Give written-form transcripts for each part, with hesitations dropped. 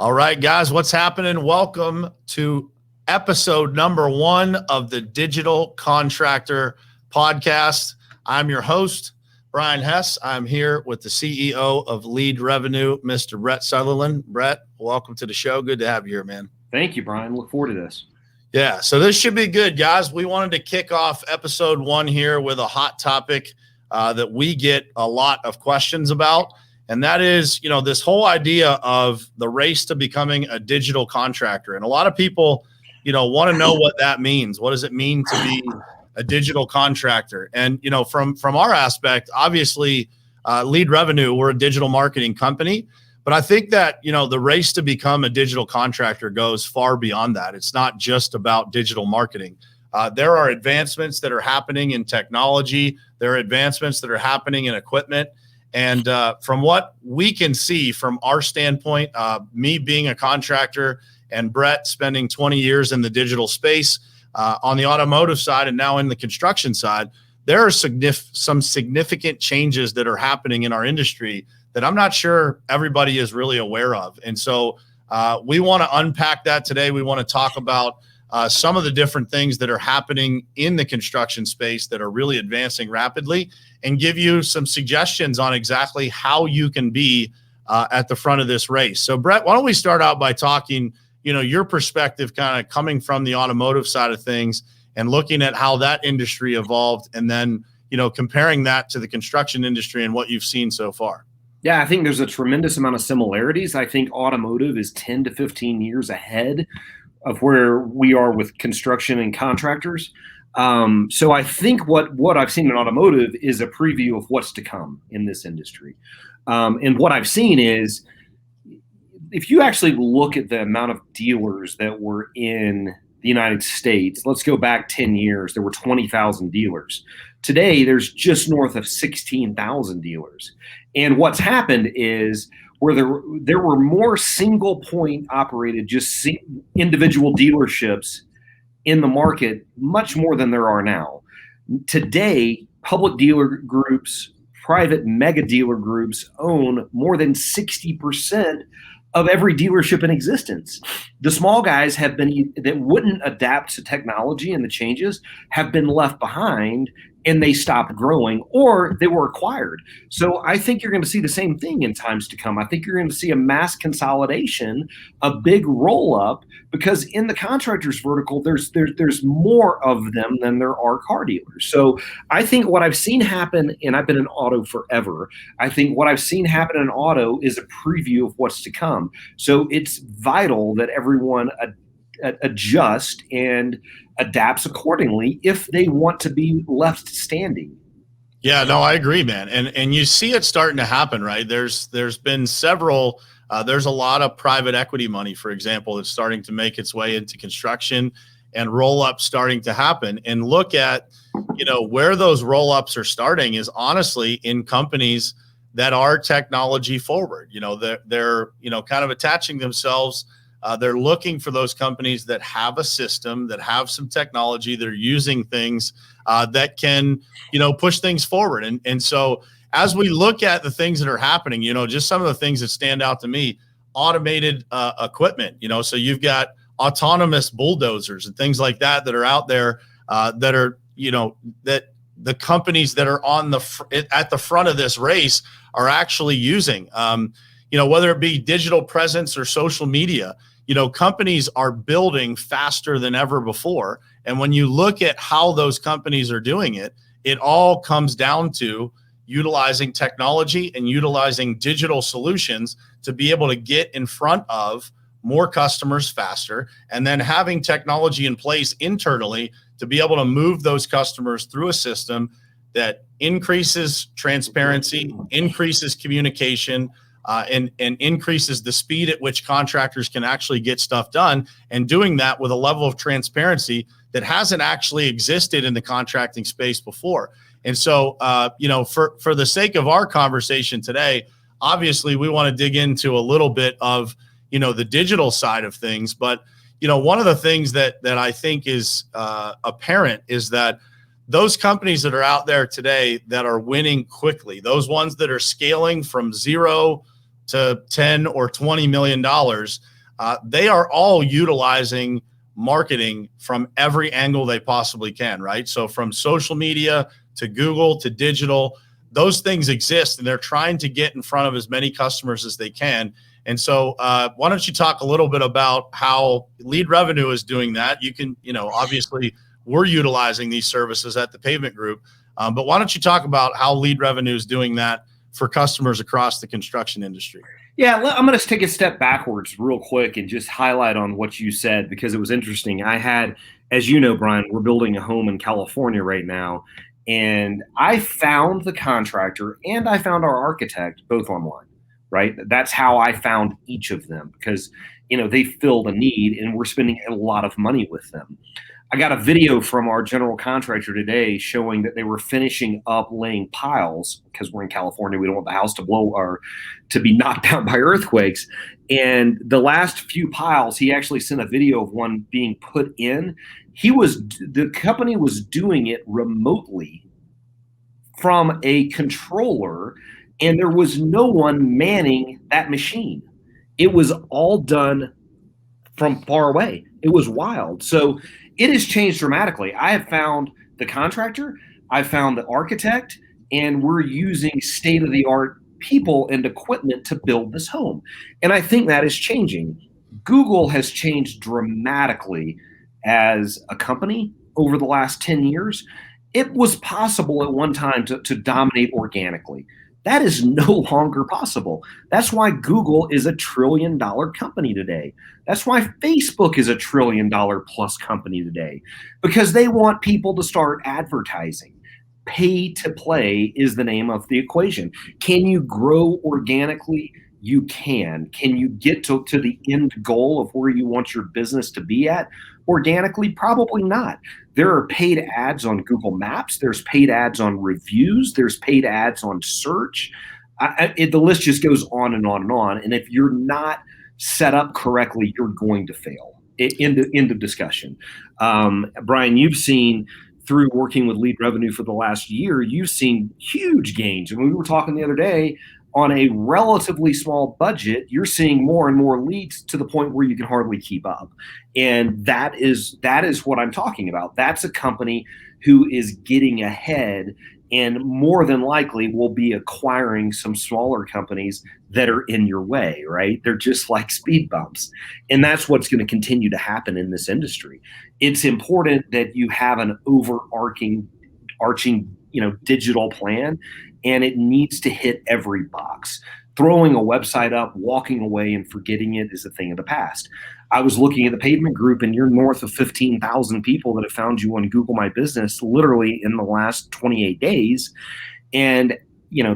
All right, guys, what's happening? Welcome to episode number 1 of the Digital Contractor podcast. I'm your host, Brian Hess. I'm here with the CEO of Lead Revenue, Mr. Brett Sutherlin. Brett, welcome to the show. Good to have you here, man. Thank you, Brian. Look forward to this. Yeah, so this should be good, guys. We wanted to kick off episode 1 here with a hot topic that we get a lot of questions about. And that is, this whole idea of the race to becoming a digital contractor. And a lot of people, want to know what that means. What does it mean to be a digital contractor? And, from our aspect, obviously, Lead Revenue, we're a digital marketing company. But I think that, the race to become a digital contractor goes far beyond that. It's not just about digital marketing. There are advancements that are happening in technology. There are advancements that are happening in equipment. And from what we can see from our standpoint, me being a contractor and Brett spending 20 years in the digital space on the automotive side and now in the construction side, there are some significant changes that are happening in our industry that I'm not sure everybody is really aware of. And so we want to unpack that today. We want to talk about some of the different things that are happening in the construction space that are really advancing rapidly and give you some suggestions on exactly how you can be at the front of this race. So, Brett, why don't we start out by talking, your perspective kind of coming from the automotive side of things and looking at how that industry evolved and then, comparing that to the construction industry and what you've seen so far. Yeah, I think there's a tremendous amount of similarities. I think automotive is 10 to 15 years ahead of where we are with construction and contractors. So I think what I've seen in automotive is a preview of what's to come in this industry. And what I've seen is, if you actually look at the amount of dealers that were in the United States, let's go back 10 years, there were 20,000 dealers. Today, there's just north of 16,000 dealers. And what's happened is where there were more single point operated, just individual dealerships in the market, much more than there are now. Today, public dealer groups, private mega dealer groups own more than 60% of every dealership in existence. The small guys that wouldn't adapt to technology and the changes have been left behind, and they stopped growing or they were acquired. So I think you're going to see the same thing in times to come. I think you're going to see a mass consolidation, a big roll up, because in the contractors vertical, there's more of them than there are car dealers. So I think what I've seen happen, and I've been in auto forever, I think what I've seen happen in auto is a preview of what's to come. So it's vital that everyone adjust and adapts accordingly if they want to be left standing. Yeah, no, I agree, man. And you see it starting to happen, right? There's been several, there's a lot of private equity money, for example, that's starting to make its way into construction and roll-ups starting to happen. And look at, where those roll-ups are starting is honestly in companies that are technology forward. They're kind of attaching themselves. They're looking for those companies that have a system, that have some technology, they're using things that can, push things forward. And so as we look at the things that are happening, just some of the things that stand out to me, automated equipment, so you've got autonomous bulldozers and things like that are out there that are, that the companies that are at the front of this race are actually using, whether it be digital presence or social media. Companies are building faster than ever before. And when you look at how those companies are doing it, it all comes down to utilizing technology and utilizing digital solutions to be able to get in front of more customers faster, and then having technology in place internally to be able to move those customers through a system that increases transparency, increases communication, and increases the speed at which contractors can actually get stuff done, and doing that with a level of transparency that hasn't actually existed in the contracting space before. And so, for the sake of our conversation today, obviously we want to dig into a little bit of, the digital side of things. But, one of the things that I think is apparent is that those companies that are out there today that are winning quickly, those ones that are scaling from zero to 10 or 20 million dollars, they are all utilizing marketing from every angle they possibly can, right? So from social media to Google to digital, those things exist, and they're trying to get in front of as many customers as they can. And so why don't you talk a little bit about how lead revenue is doing that? You can, obviously we're utilizing these services at the Pavement Group, but why don't you talk about how lead revenue is doing that for customers across the construction industry? Yeah, I'm going to take a step backwards real quick and just highlight on what you said, because it was interesting. I had, as you know, Brian, we're building a home in California right now, and I found the contractor and I found our architect both online, right? That's how I found each of them, because, they filled a need and we're spending a lot of money with them. I got a video from our general contractor today showing that they were finishing up laying piles, because we're in California. We don't want the house to blow or to be knocked down by earthquakes. And the last few piles, he actually sent a video of one being put in. The company was doing it remotely from a controller, and there was no one manning that machine. It was all done from far away. It was wild. So it has changed dramatically. I have found the contractor, I found the architect, and we're using state-of-the-art people and equipment to build this home. And I think that is changing. Google has changed dramatically as a company over the last 10 years. It was possible at one time to dominate organically. That is no longer possible. That's why Google is $1 trillion company today. That's why Facebook is $1 trillion plus company today, because they want people to start advertising. Pay to play is the name of the equation. Can you grow organically? You can. Can you get to the end goal of where you want your business to be at organically? Probably not. There are paid ads on Google Maps. There's paid ads on reviews. There's paid ads on search. The list just goes on and on and on. And if you're not set up correctly, you're going to fail. End of discussion. Brian, you've seen through working with lead revenue for the last year, you've seen huge gains. And we were talking the other day, on a relatively small budget, you're seeing more and more leads to the point where you can hardly keep up. And that is what I'm talking about. That's a company who is getting ahead and more than likely will be acquiring some smaller companies that are in your way, right? They're just like speed bumps. And that's what's going to continue to happen in this industry. It's important that you have an overarching digital plan, and it needs to hit every box. Throwing a website up, walking away, and forgetting it is a thing of the past. I was looking at the Pavement Group, and you're north of 15,000 people that have found you on Google My Business literally in the last 28 days. And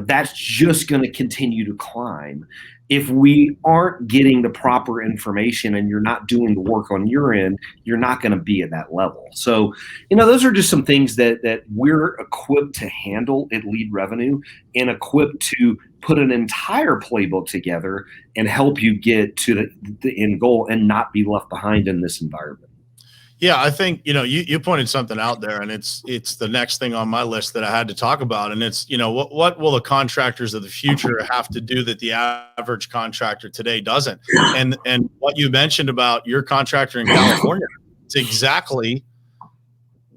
that's just going to continue to climb. If we aren't getting the proper information and you're not doing the work on your end, you're not going to be at that level. So, those are just some things that we're equipped to handle at Lead Revenue, and equipped to put an entire playbook together and help you get to the end goal and not be left behind in this environment. Yeah, I think, you pointed something out there, and it's the next thing on my list that I had to talk about. And it's, what will the contractors of the future have to do that the average contractor today doesn't? And what you mentioned about your contractor in California, it's exactly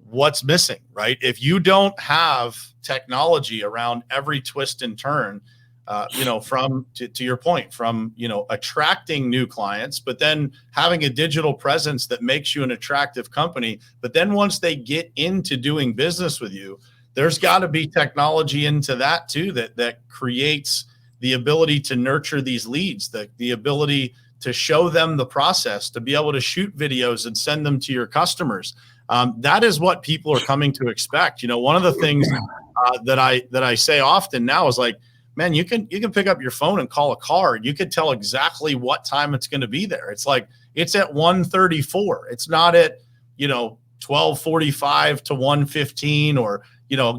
what's missing, right? If you don't have technology around every twist and turn, to your point, from, attracting new clients, but then having a digital presence that makes you an attractive company. But then once they get into doing business with you, there's got to be technology into that too, that creates the ability to nurture these leads, the ability to show them the process, to be able to shoot videos and send them to your customers. That is what people are coming to expect. One of the things that I say often now is like, man, you can pick up your phone and call a car, and you can tell exactly what time it's going to be there. It's like, it's at 1:34. It's not at, 12:45 to 1:15, or,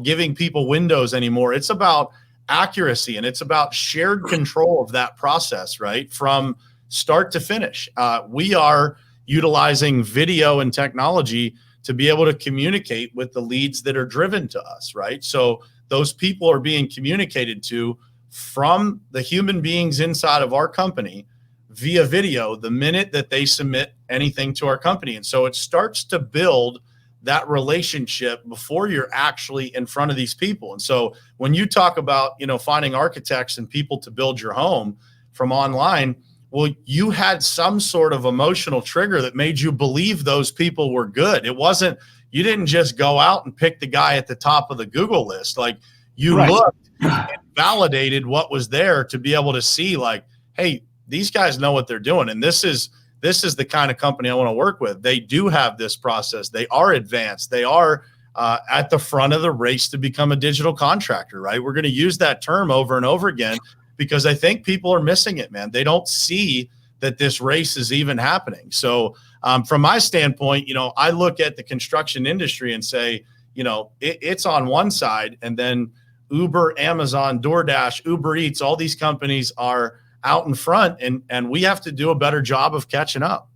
giving people windows anymore. It's about accuracy, and it's about shared control of that process, right? From start to finish. We are utilizing video and technology to be able to communicate with the leads that are driven to us, right? So those people are being communicated to from the human beings inside of our company via video the minute that they submit anything to our company. And so it starts to build that relationship before you're actually in front of these people. And so when you talk about, finding architects and people to build your home from online, well, you had some sort of emotional trigger that made you believe those people were good. It wasn't, you didn't just go out and pick the guy at the top of the Google list. Like, you looked and validated what was there to be able to see, like, hey, these guys know what they're doing. And this is the kind of company I want to work with. They do have this process. They are advanced. They are at the front of the race to become a digital contractor, right? We're going to use that term over and over again because I think people are missing it, man. They don't see that this race is even happening. So from my standpoint, I look at the construction industry and say, it's on one side, and then Uber, Amazon, DoorDash, Uber Eats, all these companies are out in front, and we have to do a better job of catching up.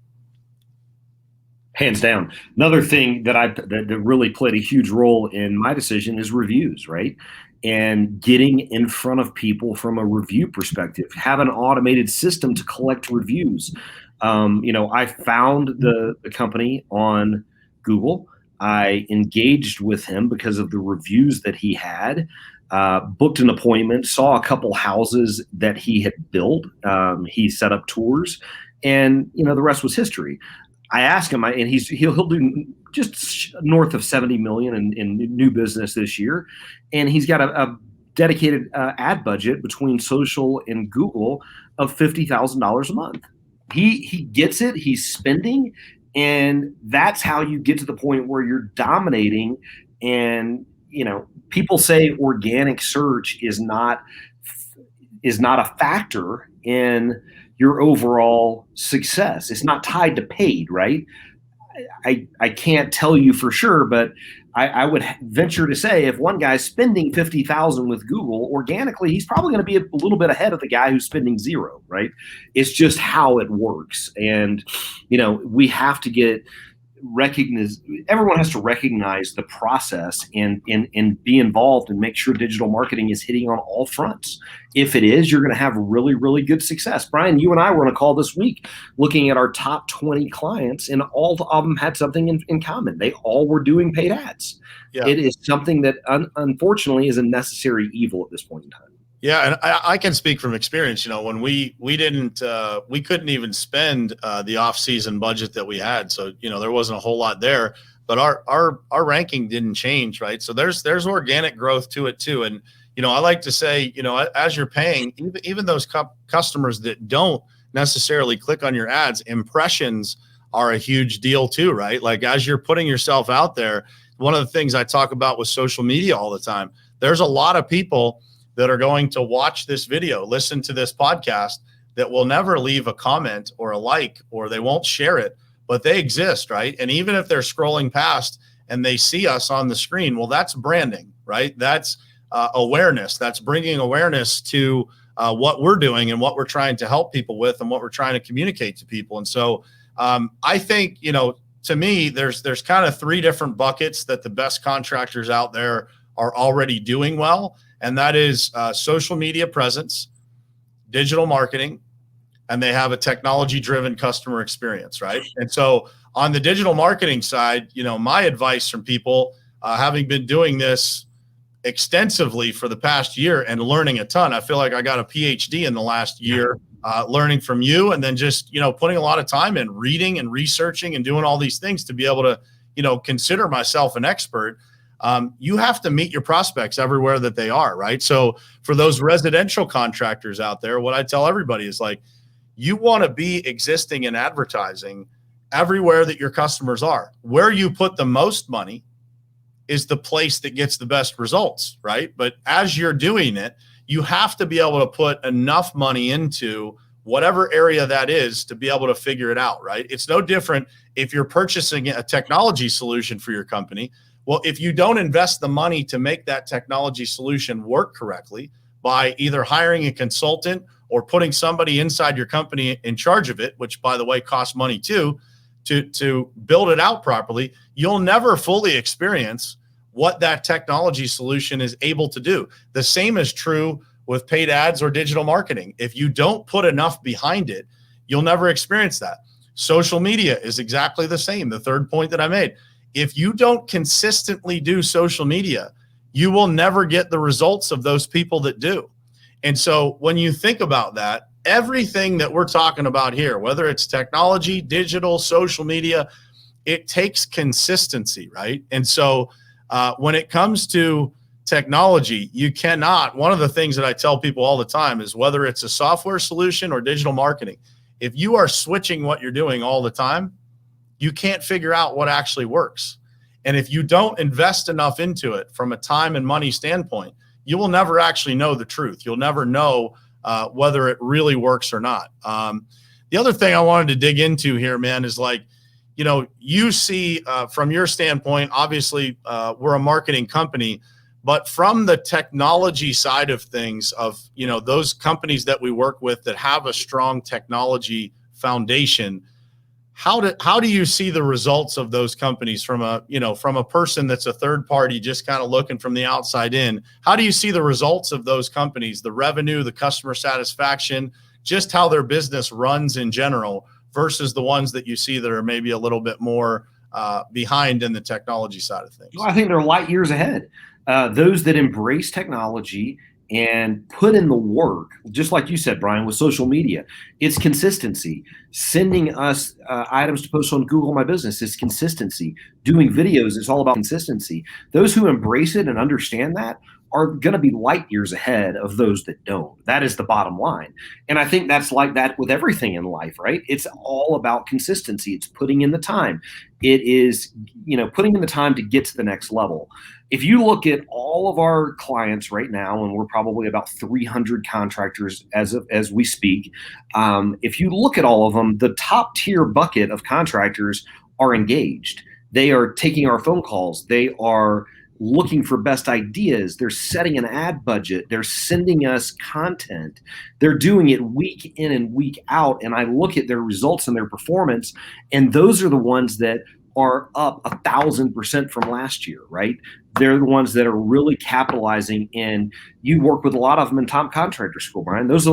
Hands down. Another thing that really played a huge role in my decision is reviews, right? And getting in front of people from a review perspective, have an automated system to collect reviews. I found the company on Google. I engaged with him because of the reviews that he had. Booked an appointment, saw a couple houses that he had built. He set up tours, and the rest was history. I asked him, and he'll do just north of 70 million in new business this year, and he's got a dedicated ad budget between social and Google of $50,000 a month. He gets it. He's spending, and that's how you get to the point where you're dominating. And people say organic search is not a factor in your overall success. It's not tied to paid, right? I can't tell you for sure, but I would venture to say if one guy's spending $50,000 with Google organically, he's probably going to be a little bit ahead of the guy who's spending zero, right? It's just how it works. And, we have to get everyone has to recognize the process and be involved and make sure digital marketing is hitting on all fronts. If it is, you're going to have really, really good success. Brian, you and I were on a call this week looking at our top 20 clients, and all of them had something in common. They all were doing paid ads. Yeah. It is something that unfortunately is a necessary evil at this point in time. Yeah, and I can speak from experience. When we couldn't even spend the off-season budget that we had, so there wasn't a whole lot there. But our ranking didn't change, right? So there's organic growth to it too. And I like to say, as you're paying, even those customers that don't necessarily click on your ads, impressions are a huge deal too, right? Like, as you're putting yourself out there, one of the things I talk about with social media all the time, there's a lot of people that are going to watch this video, listen to this podcast, that will never leave a comment or a like, or they won't share it, but they exist, right? And even if they're scrolling past and they see us on the screen, well, that's branding, right? That's awareness. That's bringing awareness to what we're doing and what we're trying to help people with and what we're trying to communicate to people. And so I think, to me, there's kind of three different buckets that the best contractors out there are already doing well. And that is social media presence, digital marketing, and they have a technology-driven customer experience, right? And so on the digital marketing side, my advice from people, having been doing this extensively for the past year and learning a ton, I feel like I got a PhD in the last year learning from you, and then just, putting a lot of time in reading and researching and doing all these things to be able to, consider myself an expert. You have to meet your prospects everywhere that they are, right? So for those residential contractors out there, what I tell everybody is, like, you want to be existing in advertising everywhere that your customers are. Where you put the most money is the place that gets the best results, right? But as you're doing it, you have to be able to put enough money into whatever area that is to be able to figure it out, right? It's no different if you're purchasing a technology solution for your company. Well, if you don't invest the money to make that technology solution work correctly by either hiring a consultant or putting somebody inside your company in charge of it, which, by the way, costs money too, to build it out properly, you'll never fully experience what that technology solution is able to do. The same is true with paid ads or digital marketing. If you don't put enough behind it, you'll never experience that. Social media is exactly the same. The third point that I made, if you don't consistently do social media, you will never get the results of those people that do. And so when you think about that, everything that we're talking about here, whether it's technology, digital, social media, it takes consistency, right? And so when it comes to technology, you cannot, one of the things that I tell people all the time is whether it's a software solution or digital marketing, if you are switching what you're doing all the time, you can't figure out what actually works. And if you don't invest enough into it from a time and money standpoint, you will never actually know the truth. You'll never know whether it really works or not. The other thing I wanted to dig into here, man, is like, you know, you see from your standpoint, obviously we're a marketing company, but from the technology side of things of, you know, those companies that we work with that have a strong technology foundation, how do you see the results of those companies from a person that's a third party, just kind of looking from the outside in? How do you see the results of those companies, the revenue, the customer satisfaction, just how their business runs in general versus the ones that you see that are maybe a little bit more behind in the technology side of things? Well, I think they're light years ahead. Those that embrace technology and put in the work, just like you said, Brian, with social media, it's consistency. Sending us items to post on Google My Business is consistency. Doing videos is all about consistency. Those who embrace it and understand that are going to be light years ahead of those that don't. That is the bottom line. And I think that's like that with everything in life, right? It's all about consistency. It's putting in the time. It is, you know, putting in the time to get to the next level. If you look at all of our clients right now, and we're probably about 300 contractors as we speak, if you look at all of them, the top tier bucket of contractors are engaged. They are taking our phone calls. They are looking for best ideas. They're setting an ad budget. They're sending us content. They're doing it week in and week out. And I look at their results and their performance, and those are the ones that are up 1,000% from last year, right? They're the ones that are really capitalizing. And you work with a lot of them in top contractor school, Brian. Those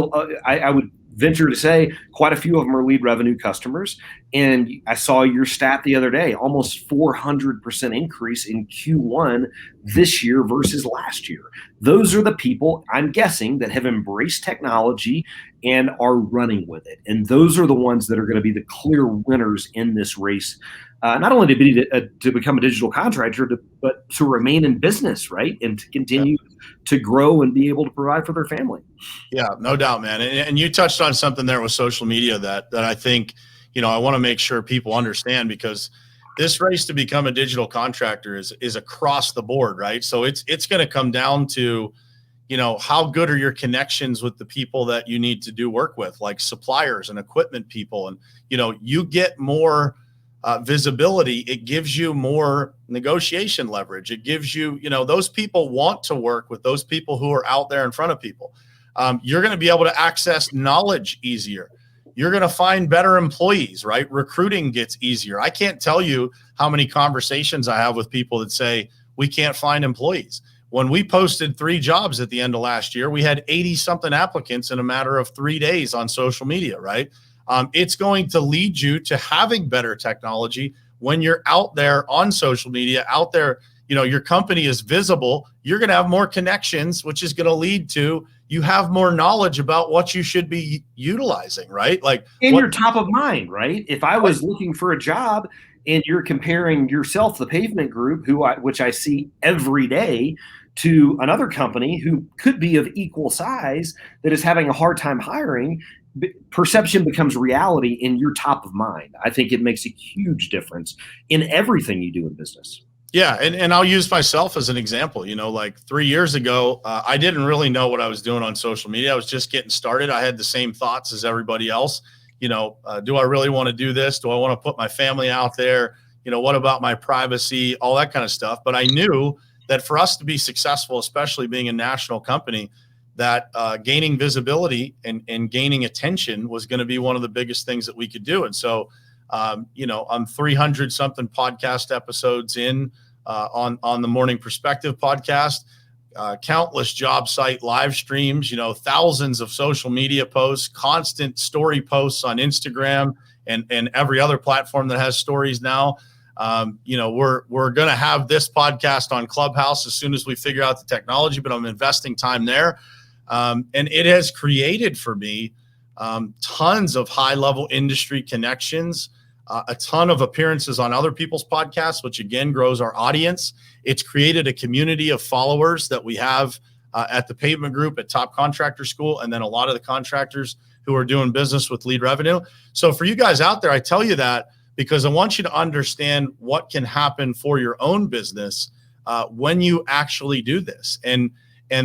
I would venture to say quite a few of them are lead revenue customers. And I saw your stat the other day, almost 400% increase in Q1 this year versus last year. Those are the people, I'm guessing, that have embraced technology and are running with it. And those are the ones that are going to be the clear winners in this race. Not only to become a digital contractor, but to remain in business, right? And to continue to grow and be able to provide for their family. Yeah, no doubt, man. And you touched on something there with social media that I think, you know, I want to make sure people understand, because this race to become a digital contractor is across the board, right? So it's going to come down to, you know, how good are your connections with the people that you need to do work with, like suppliers and equipment people. And, you know, you get more visibility, it gives you more negotiation leverage. It gives you, you know, those people want to work with those people who are out there in front of people. You're going to be able to access knowledge easier. You're going to find better employees, right? Recruiting gets easier. I can't tell you how many conversations I have with people that say we can't find employees. When we posted 3 jobs at the end of last year, we had 80 something applicants in a matter of 3 days on social media, right? It's going to lead you to having better technology when you're out there on social media, out there, you know, your company is visible. You're going to have more connections, which is going to lead to you have more knowledge about what you should be utilizing, right? Like, and you're top of mind, right? If I was looking for a job and you're comparing yourself, the Pavement Group, which I see every day, to another company who could be of equal size that is having a hard time hiring, perception becomes reality and you're top of mind. I think it makes a huge difference in everything you do in business. Yeah. And I'll use myself as an example. You know, like 3 years ago, I didn't really know what I was doing on social media. I was just getting started. I had the same thoughts as everybody else. You know, do I really want to do this? Do I want to put my family out there? You know, what about my privacy? All that kind of stuff. But I knew that for us to be successful, especially being a national company, that gaining visibility and gaining attention was going to be one of the biggest things that we could do. And so, you know, I'm 300 something podcast episodes in on the Morning Perspective podcast. countless job site live streams, thousands of social media posts, constant story posts on Instagram and every other platform that has stories now. We're going to have this podcast on Clubhouse as soon as we figure out the technology, but I'm investing time there. And it has created for me tons of high-level industry connections, a ton of appearances on other people's podcasts, which again grows our audience. It's created a community of followers that we have at the Pavement Group at Top Contractor School, and then a lot of the contractors who are doing business with Lead Revenue. So for you guys out there, I tell you that because I want you to understand what can happen for your own business when you actually do this. And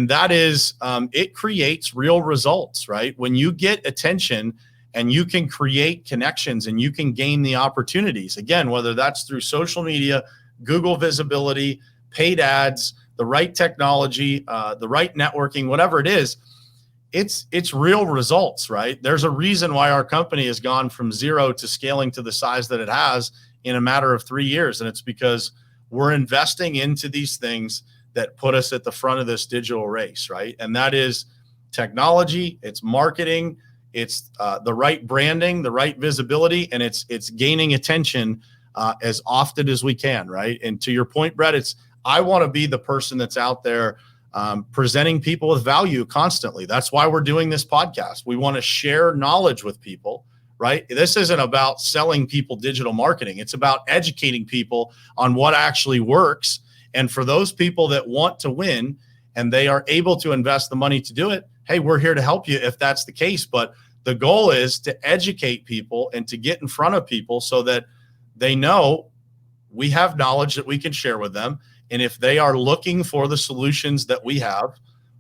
that is, it creates real results, right? When you get attention and you can create connections and you can gain the opportunities, again, whether that's through social media, Google visibility, paid ads, the right technology, the right networking, whatever it is, it's real results, right? There's a reason why our company has gone from zero to scaling to the size that it has in a matter of 3 years. And it's because we're investing into these things that put us at the front of this digital race, right? And that is technology, it's marketing, it's the right branding, the right visibility, and it's gaining attention as often as we can, right? And to your point, Brett, I want to be the person that's out there presenting people with value constantly. That's why we're doing this podcast. We want to share knowledge with people, right? This isn't about selling people digital marketing. It's about educating people on what actually works. And for those people that want to win and they are able to invest the money to do it, hey, we're here to help you if that's the case. But the goal is to educate people and to get in front of people so that they know we have knowledge that we can share with them. And if they are looking for the solutions that we have,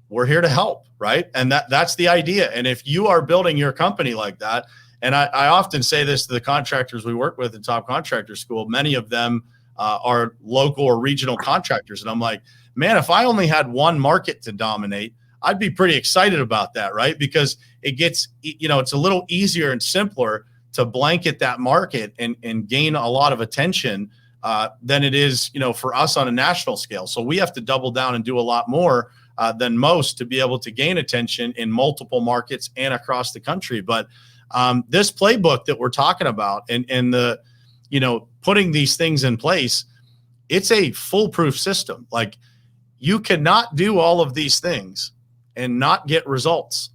we're here to help, right? And that's the idea. And if you are building your company like that, and I often say this to the contractors we work with at Top Contractor School, many of them are local or regional contractors. And I'm like, man, if I only had one market to dominate, I'd be pretty excited about that, right? Because it gets, it's a little easier and simpler to blanket that market and gain a lot of attention than it is, for us on a national scale. So we have to double down and do a lot more than most to be able to gain attention in multiple markets and across the country. But this playbook that we're talking about and the, putting these things in place, it's a foolproof system. Like, you cannot do all of these things and not get results.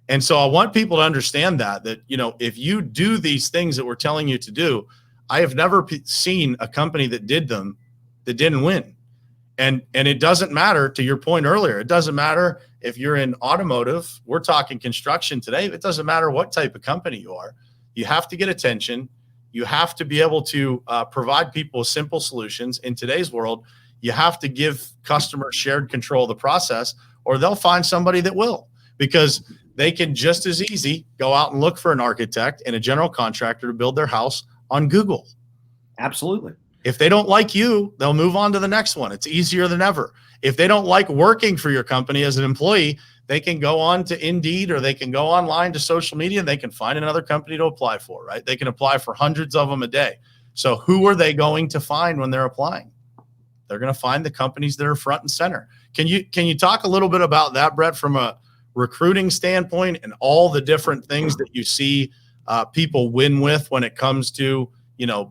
And so I want people to understand that if you do these things that we're telling you to do, I have never seen a company that did them that didn't win. And it doesn't matter, to your point earlier, it doesn't matter if you're in automotive, we're talking construction today, it doesn't matter what type of company you are. You have to get attention. You have to be able to provide people with simple solutions. In today's world, you have to give customers shared control of the process, or they'll find somebody that will, because they can just as easy go out and look for an architect and a general contractor to build their house on Google. Absolutely. If they don't like you, they'll move on to the next one. It's easier than ever. If they don't like working for your company as an employee, they can go on to Indeed, or they can go online to social media and they can find another company to apply for, right? They can apply for hundreds of them a day. So who are they going to find when they're applying? They're going to find the companies that are front and center. Can you talk a little bit about that, Brett, from a recruiting standpoint and all the different things that you see people win with when it comes to,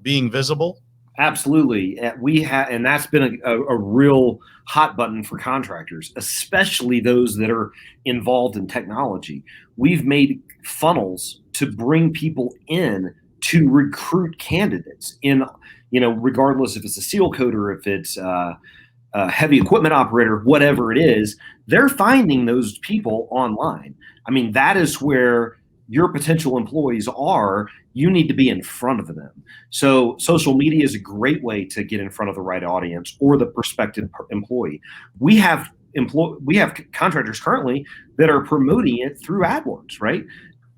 being visible? Absolutely. And that's been a real hot button for contractors, especially those that are involved in technology. We've made funnels to bring people in to recruit candidates in, regardless if it's a seal coater, if it's a heavy equipment operator, whatever it is, they're finding those people online. I mean, that is where your potential employees are. You need to be in front of them. So social media is a great way to get in front of the right audience or the prospective employee. We have contractors currently that are promoting it through AdWords, right?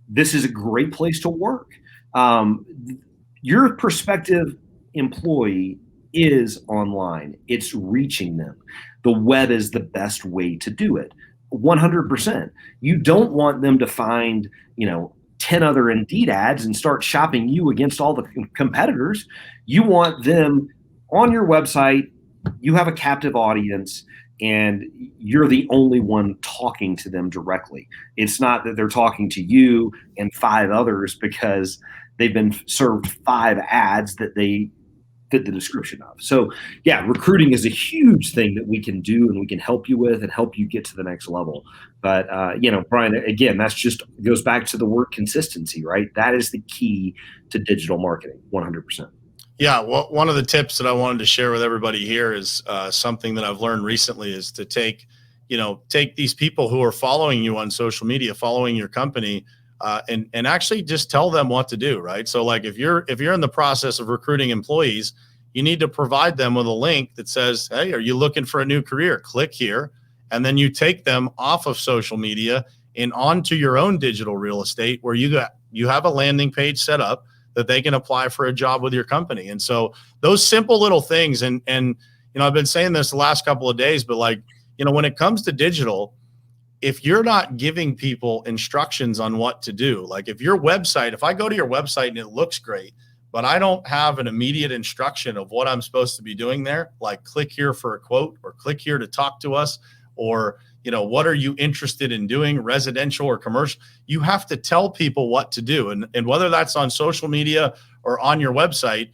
This is a great place to work. Your prospective employee is online. It's reaching them. The web is the best way to do it. 100%. You don't want them to find, 10 other Indeed ads and start shopping you against all the competitors. You want them on your website. You have a captive audience. and you're the only one talking to them directly. It's not that they're talking to you and 5 others because they've been served 5 ads that they fit the description of. So yeah, recruiting is a huge thing that we can do and we can help you with and help you get to the next level. But Brian, again, that's just goes back to the word consistency, right? That is the key to digital marketing, 100%. Yeah, well, one of the tips that I wanted to share with everybody here is something that I've learned recently is to take these people who are following you on social media, following your company, and actually just tell them what to do, right? So like if you're in the process of recruiting employees, you need to provide them with a link that says, hey, are you looking for a new career? Click here. And then you take them off of social media and onto your own digital real estate where you have a landing page set up that they can apply for a job with your company. And so those simple little things, and I've been saying this the last couple of days, but when it comes to digital, if you're not giving people instructions on what to do, like if I go to your website and it looks great, but I don't have an immediate instruction of what I'm supposed to be doing there, like click here for a quote or click here to talk to us, or what are you interested in doing, residential or commercial? You have to tell people what to do. And whether that's on social media or on your website,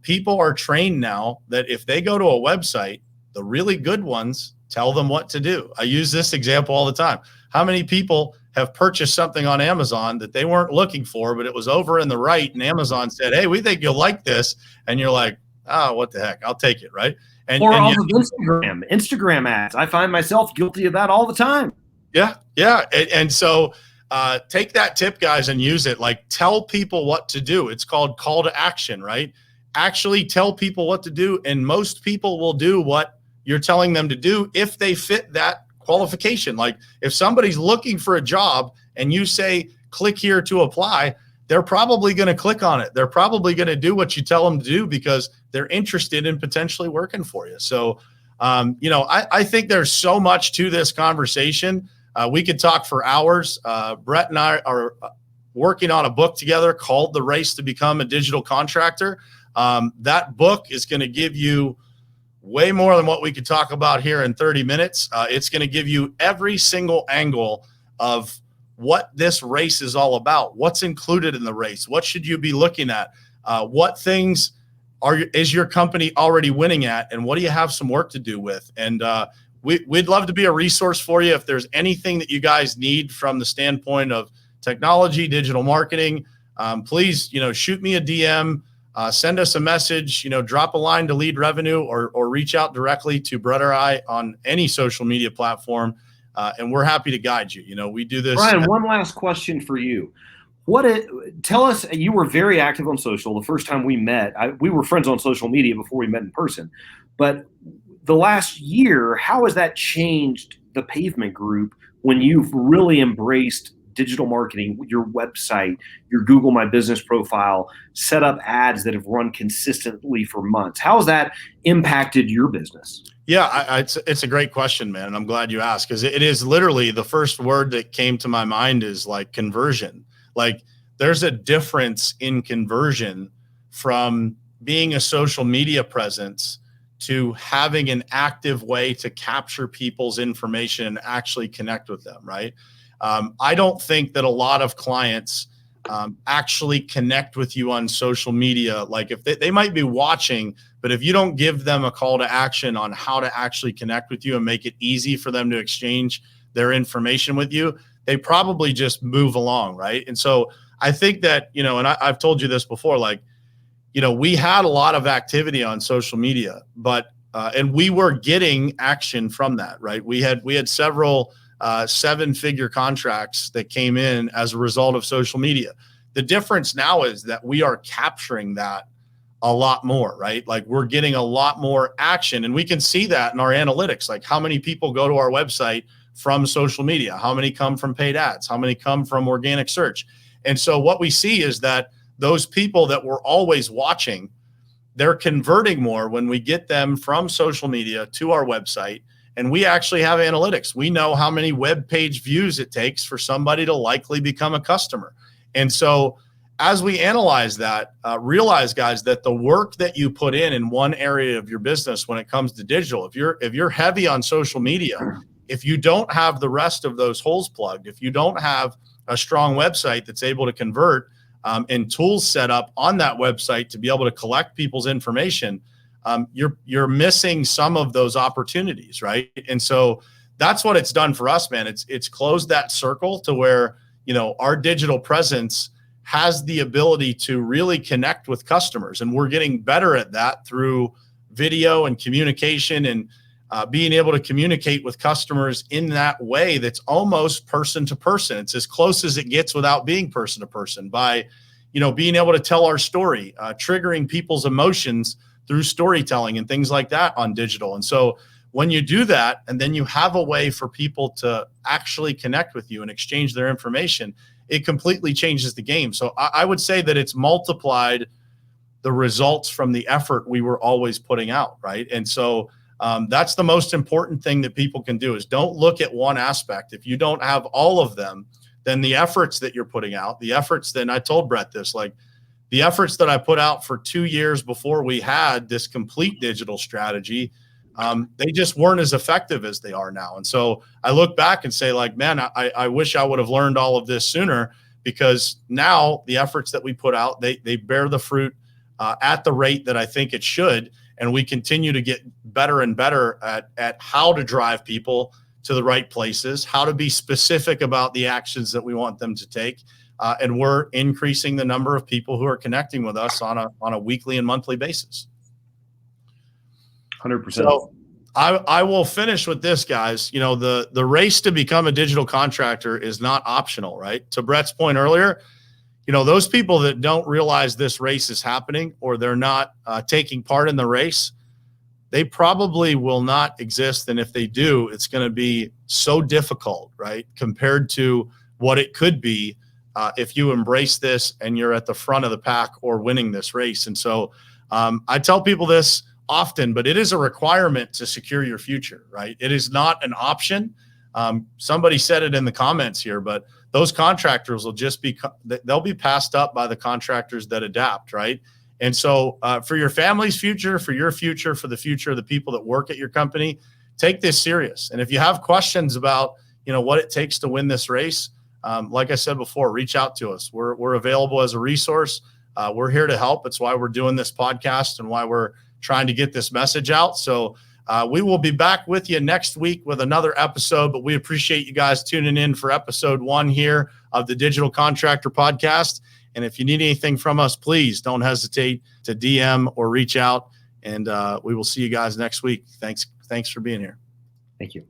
people are trained now that if they go to a website, the really good ones tell them what to do. I use this example all the time. How many people have purchased something on Amazon that they weren't looking for, but it was over in the right, and Amazon said, hey, we think you'll like this. And you're like, what the heck? I'll take it, right? Or off of Instagram ads. I find myself guilty of that all the time. Yeah. And so take that tip, guys, and use it. Like tell people what to do. It's called call to action, right? Actually tell people what to do. And most people will do what you're telling them to do if they fit that qualification. Like if somebody's looking for a job and you say, click here to apply, they're probably going to click on it. They're probably going to do what you tell them to do because they're interested in potentially working for you. So, I think there's so much to this conversation. We could talk for hours. Brett and I are working on a book together called The Race to Become a Digital Contractor. That book is going to give you way more than what we could talk about here in 30 minutes. It's going to give you every single angle of what this race is all about, what's included in the race, what should you be looking at, what things is your company already winning at, and what do you have some work to do with? And we'd love to be a resource for you. If there's anything that you guys need from the standpoint of technology, digital marketing, please, shoot me a DM, send us a message, drop a line to Lead Revenue, or reach out directly to Brett or I on any social media platform. And we're happy to guide you. We do this. Brian, one last question for you. Tell us, you were very active on social. The first time we met, we were friends on social media before we met in person. But the last year, how has that changed the Pavement Group when you've really embraced digital marketing, your website, your Google My Business profile, set up ads that have run consistently for months? How has that impacted your business? Yeah, it's a great question, man. And I'm glad you asked, because it is literally the first word that came to my mind is like conversion. Like there's a difference in conversion from being a social media presence to having an active way to capture people's information and actually connect with them, right? I don't think that a lot of clients actually connect with you on social media. Like if they might be watching, but if you don't give them a call to action on how to actually connect with you and make it easy for them to exchange their information with you, they probably just move along, right? And so I think that, and I've told you this before, like, we had a lot of activity on social media, but and we were getting action from that, right? We had several 7-figure contracts that came in as a result of social media. The difference now is that we are capturing that a lot more, right? Like we're getting a lot more action, and we can see that in our analytics, like how many people go to our website from social media, how many come from paid ads, how many come from organic search. And so what we see is that those people that were always watching, they're converting more when we get them from social media to our website. And we actually have analytics. We know how many web page views it takes for somebody to likely become a customer. And so as we analyze that, realize, guys, that the work that you put in one area of your business when it comes to digital, if you're heavy on social media, if you don't have the rest of those holes plugged, if you don't have a strong website that's able to convert, and tools set up on that website to be able to collect people's information, you're missing some of those opportunities, right? And so that's what it's done for us, man. It's closed that circle to where, our digital presence has the ability to really connect with customers, and we're getting better at that through video and communication, and being able to communicate with customers in that way that's almost person to person. It's as close as it gets without being person to person, by being able to tell our story, triggering people's emotions through storytelling and things like that on digital. And so when you do that, and then you have a way for people to actually connect with you and exchange their information, it completely changes the game. So I would say that it's multiplied the results from the effort we were always putting out, right? And so that's the most important thing that people can do, is don't look at one aspect. If you don't have all of them, then the efforts that you're putting out, the efforts that, and I told Brett this, like the efforts that I put out for 2 years before we had this complete digital strategy, they just weren't as effective as they are now. And so I look back and say, like, man, I wish I would have learned all of this sooner, because now the efforts that we put out, they bear the fruit at the rate that I think it should. And we continue to get better and better at how to drive people to the right places, how to be specific about the actions that we want them to take. And we're increasing the number of people who are connecting with us on a weekly and monthly basis. 100%. So I will finish with this, guys. The race to become a digital contractor is not optional, right? To Brett's point earlier, those people that don't realize this race is happening, or they're not taking part in the race, they probably will not exist. And if they do, it's going to be so difficult, right? Compared to what it could be if you embrace this and you're at the front of the pack or winning this race. And so I tell people this often, but it is a requirement to secure your future, right? It is not an option. Somebody said it in the comments here, but those contractors will they'll be passed up by the contractors that adapt, right? And so for your family's future, for your future, for the future of the people that work at your company, take this serious. And if you have questions about, what it takes to win this race, like I said before, reach out to us. We're available as a resource. We're here to help. It's why we're doing this podcast and why we're trying to get this message out. So we will be back with you next week with another episode, but we appreciate you guys tuning in for episode 1 here of the Digital Contractor Podcast. And if you need anything from us, please don't hesitate to DM or reach out, and we will see you guys next week. Thanks for being here. Thank you.